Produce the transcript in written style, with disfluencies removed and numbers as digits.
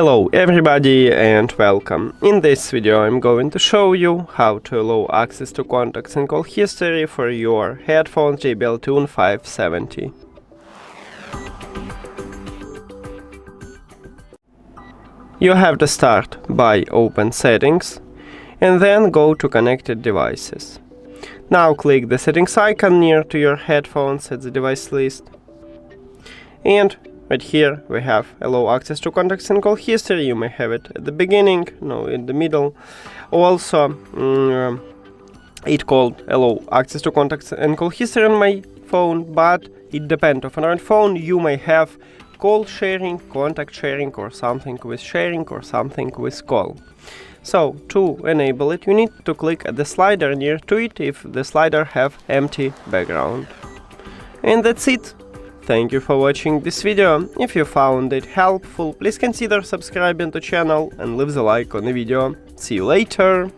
Hello everybody and welcome. In this video I'm going to show you how to allow access to contacts and call history for your headphones JBL Tune 570. You have to start by open settings and then go to connected devices. Now click the settings icon near to your headphones at the device list. And right here we have allow access to contacts and call history. You may have it at the beginning, no, in the middle. Also, it called allow access to contacts and call history on my phone, but it depends on your phone. You may have call sharing, contact sharing, or something with sharing, or something with call. So to enable it, you need to click at the slider near to it if the slider have empty background. And that's it. Thank you for watching this video. If you found it helpful, please consider subscribing to the channel and leave the like on the video. See you later!